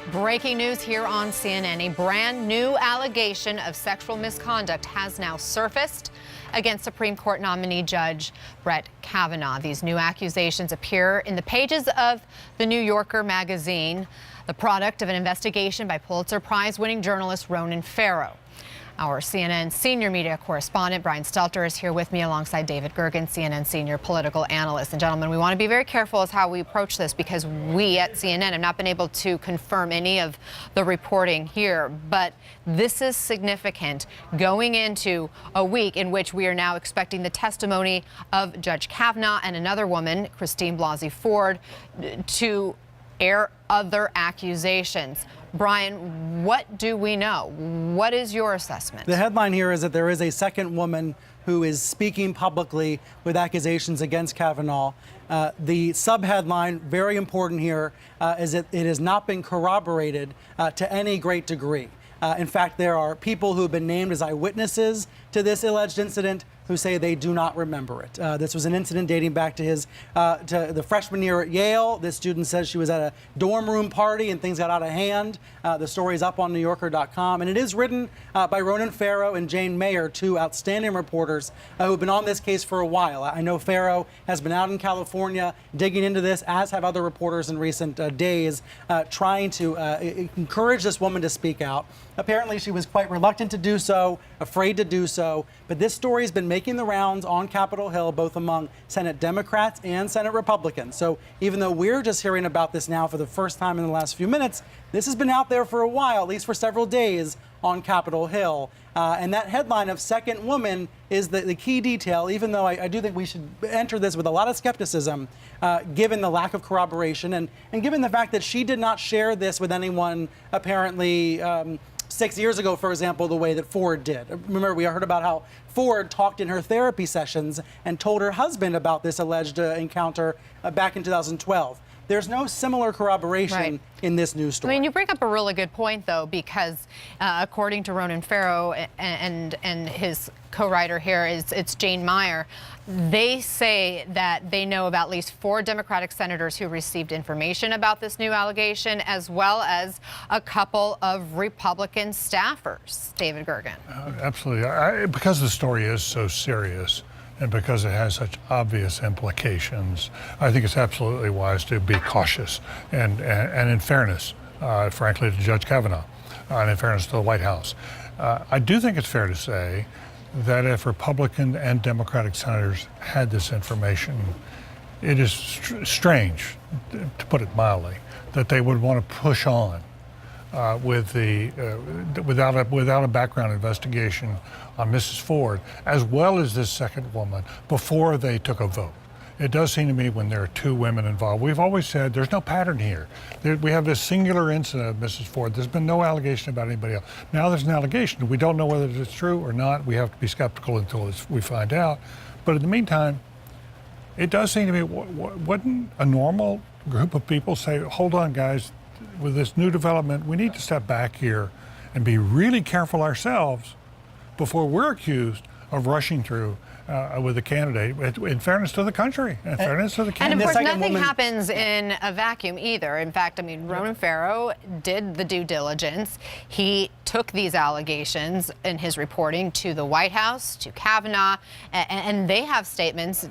Breaking news here on CNN. A brand new allegation of sexual misconduct has now surfaced against Supreme Court nominee Judge Brett Kavanaugh. These new accusations appear in the pages of the New Yorker magazine, the product of an investigation by Pulitzer Prize-winning journalist Ronan Farrow. Our CNN senior media correspondent Brian Stelter is here with me alongside David Gergen, CNN senior political analyst. And gentlemen, we want to be very careful as how we approach this because we at CNN have not been able to confirm any of the reporting here. But this is significant going into a week in which we are now expecting the testimony of Judge Kavanaugh and another woman, Christine Blasey Ford, to air other accusations. Brian, what do we know? What is your assessment? The headline here is that there is a second woman who is speaking publicly with accusations against Kavanaugh. The subheadline, very important here, is that it has not been corroborated to any great degree. In fact, there are people who have been named as eyewitnesses to this alleged incident who say they do not remember it. This was an incident dating back to to the freshman year at Yale. This student says she was at a dorm room party and things got out of hand. The story is up on NewYorker.com, and it is written by Ronan Farrow and Jane Mayer, two outstanding reporters who have been on this case for a while. I know Farrow has been out in California digging into this, as have other reporters in recent days, trying to encourage this woman to speak out. Apparently, she was quite reluctant to do so, afraid to do so, but this story has been making the rounds on Capitol Hill, both among Senate Democrats and Senate Republicans. So even though we're just hearing about this now for the first time in the last few minutes, this has been out there for a while, at least for several days, on Capitol Hill. And that headline of second woman is the key detail, even though I do think we should enter this with a lot of skepticism, given the lack of corroboration and given the fact that she did not share this with anyone apparently 6 years ago, for example, the way that Ford did. Remember, we heard about how Ford talked in her therapy sessions and told her husband about this alleged encounter back in 2012. There's no similar corroboration in this news story. I mean, you bring up a really good point, though, because according to Ronan Farrow and his co-writer here, it's Jane Mayer, they say that they know of at least 4 Democratic senators who received information about this new allegation, as well as a couple of Republican staffers. David Gergen. Absolutely. Because the story is so serious, and because it has such obvious implications, I think it's absolutely wise to be cautious and in fairness, frankly, to Judge Kavanaugh, and in fairness to the White House. I do think it's fair to say that if Republican and Democratic senators had this information, it is strange, to put it mildly, that they would want to push on with without a background investigation on Mrs. Ford, as well as this second woman, before they took a vote. It does seem to me when there are 2 women involved, we've always said there's no pattern here. We have this singular incident of Mrs. Ford. There's been no allegation about anybody else. Now there's an allegation. We don't know whether it's true or not. We have to be skeptical until we find out. But in the meantime, it does seem to me, wouldn't a normal group of people say, hold on, guys, with this new development, we need to step back here and be really careful ourselves before we're accused of rushing through with a candidate, in fairness to the country, in fairness to the candidate. And of course, nothing happens in a vacuum either. In fact, I mean, Ronan Farrow did the due diligence. He took these allegations in his reporting to the White House, to Kavanaugh, and they have statements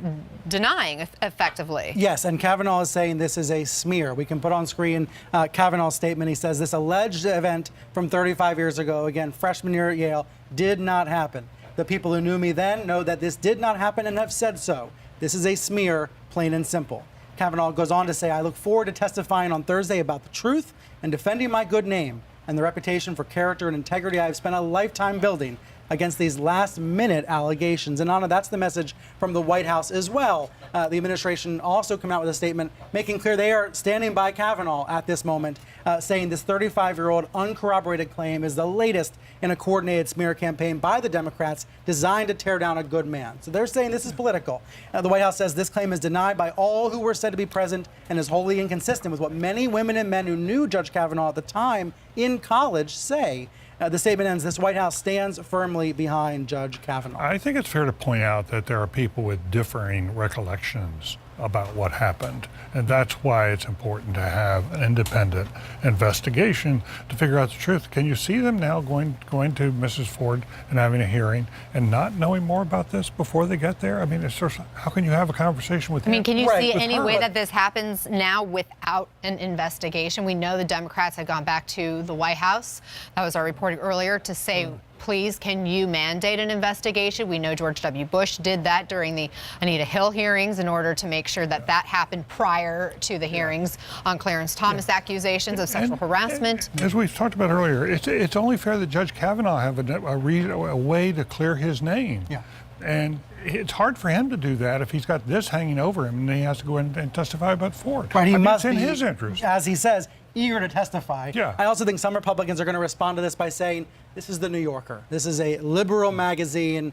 denying effectively. Yes, and Kavanaugh is saying this is a smear. We can put on screen Kavanaugh's statement. He says this alleged event from 35 years ago, again, freshman year at Yale, did not happen. The people who knew me then know that this did not happen and have said so. This is a smear, plain and simple. Kavanaugh goes on to say, I look forward to testifying on Thursday about the truth and defending my good name and the reputation for character and integrity I have spent a lifetime building against these last-minute allegations. And Anna, that's the message from the White House as well. The administration also came out with a statement making clear they are standing by Kavanaugh at this moment, saying this 35-year-old uncorroborated claim is the latest in a coordinated smear campaign by the Democrats designed to tear down a good man. So they're saying this is political. The White House says this claim is denied by all who were said to be present and is wholly inconsistent with what many women and men who knew Judge Kavanaugh at the time in college say. The statement ends, this White House stands firmly behind Judge Kavanaugh. I think it's fair to point out that there are people with differing recollections about what happened. And that's why it's important to have an independent investigation to figure out the truth. Can you see them now going to Mrs. Ford and having a hearing and not knowing more about this before they get there? I mean, how can you have a conversation with I mean, can you see any her? way that this happens now without an investigation? We know the Democrats had gone back to the White House. That was our reporting earlier to say, please, can you mandate an investigation? We know George W. Bush did that during the Anita Hill hearings in order to make sure that that happened prior to the hearings on Clarence Thomas accusations of sexual harassment. As we talked about earlier, it's only fair that Judge Kavanaugh have a way to clear his name. Yeah. And it's hard for him to do that if he's got this hanging over him and he has to go in and testify about Ford. Right, he must it's in be, his interest. as he says, eager to testify. Yeah. I also think some Republicans are going to respond to this by saying, this is the New Yorker. This is a liberal magazine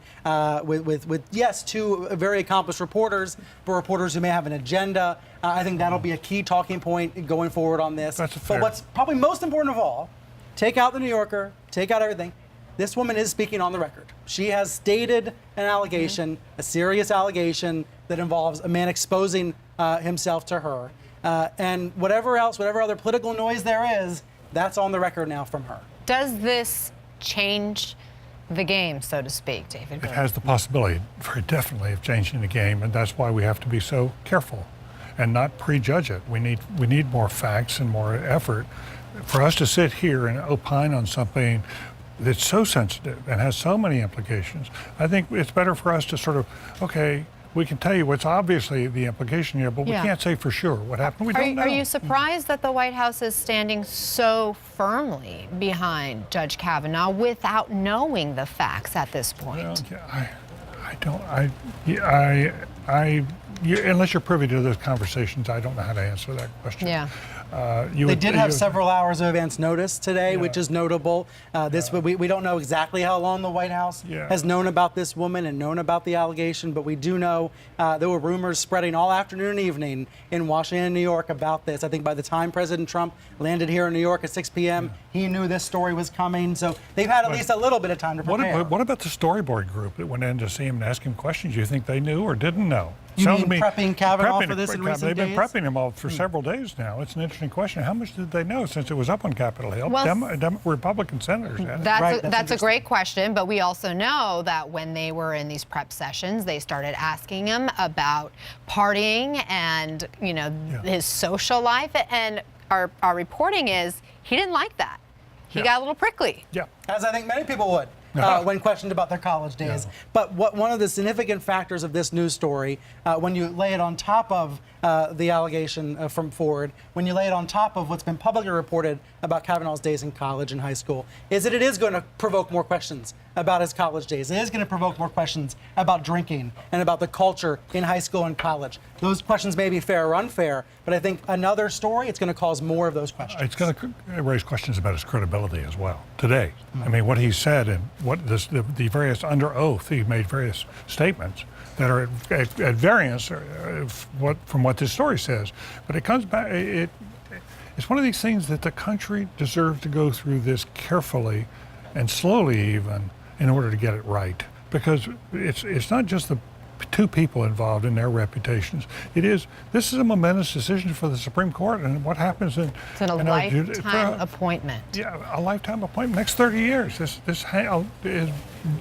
with yes, two very accomplished reporters, but reporters who may have an agenda. I think that'll be a key talking point going forward on this. That's fair. But what's probably most important of all, take out the New Yorker, take out everything. This woman is speaking on the record. She has stated an allegation, a serious allegation that involves a man exposing himself to her. And whatever other political noise there is, that's on the record now from her. Does this change the game, so to speak, David? It has the possibility, very definitely, of changing the game, and that's why we have to be so careful and not prejudge it. We need more facts and more effort. For us to sit here and opine on something that's so sensitive and has so many implications, I think it's better for us to sort of, okay, we can tell you what's obviously the implication here, but we can't say for sure what happened. We don't know. Are you surprised that the White House is standing so firmly behind Judge Kavanaugh without knowing the facts at this point? Well, unless you're privy to those conversations, I don't know how to answer that question. Yeah. They did have several hours of advance notice today, which is notable. We don't know exactly how long the White House has known about this woman and known about the allegation, but we do know there were rumors spreading all afternoon and evening in Washington and New York about this. I think by the time President Trump landed here in New York at 6 p.m., he knew this story was coming. So they've had at least a little bit of time to prepare. What about the storyboard group that went in to see him and ask him questions? You think they knew or didn't know? You mean prepping Kavanaugh for this in recent They've been days? prepping him all for several days now. It's an interesting question. How much did they know since it was up on Capitol Hill? Well, Republican senators had it. That's a great question, but we also know that when they were in these prep sessions, they started asking him about partying and his social life. And our reporting is he didn't like that. He got a little prickly. Yeah. As I think many people would. When questioned about their college days. Yeah. But one of the significant factors of this news story, when you lay it on top of the allegation from Ford, when you lay it on top of what's been publicly reported about Kavanaugh's days in college and high school, is that it is going to provoke more questions about his college days. It is going to provoke more questions about drinking and about the culture in high school and college. Those questions may be fair or unfair, but I think another story, it's going to cause more of those questions. It's going to raise questions about his credibility as well today. I mean, what he said and the various under oath, he made various statements that are at variance from what this story says. But it comes back, it's one of these things that the country deserves to go through this carefully and slowly even in order to get it right. Because it's not just the two people involved in their reputations. This is a momentous decision for the Supreme Court, and what happens in it's a lifetime appointment. Yeah, a lifetime appointment. Next 30 years, this is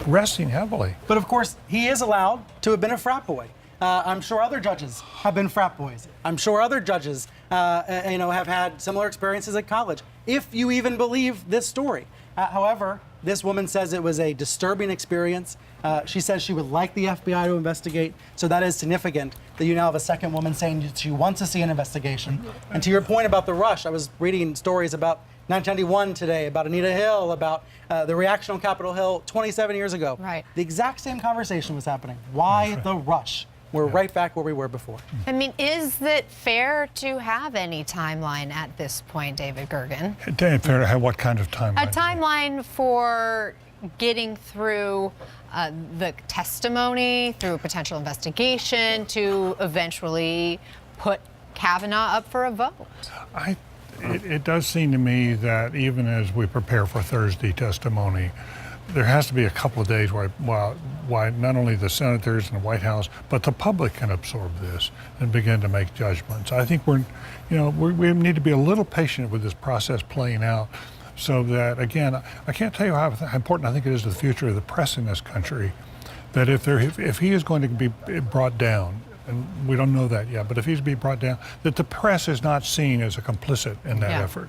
resting heavily. But of course, he is allowed to have been a frat boy. I'm sure other judges have been frat boys. I'm sure other judges, have had similar experiences at college. If you even believe this story. However, this woman says it was a disturbing experience. She says she would like the FBI to investigate. So that is significant that you now have a second woman saying she wants to see an investigation. And to your point about the rush, I was reading stories about 1991 today, about Anita Hill, about the reaction on Capitol Hill 27 years ago. Right. The exact same conversation was happening. Why the rush? We're right back where we were before. I mean, is it fair to have any timeline at this point, David Gergen? Fair to have what kind of timeline? A timeline for getting through the testimony, through a potential investigation, to eventually put Kavanaugh up for a vote. It does seem to me that even as we prepare for Thursday testimony, there has to be a couple of days why not only the senators and the White House, but the public can absorb this and begin to make judgments. I think we need to be a little patient with this process playing out, so that, again, I can't tell you how important I think it is to the future of the press in this country, that if he is going to be brought down, and we don't know that yet, but if he's to be brought down, that the press is not seen as a complicit in that effort.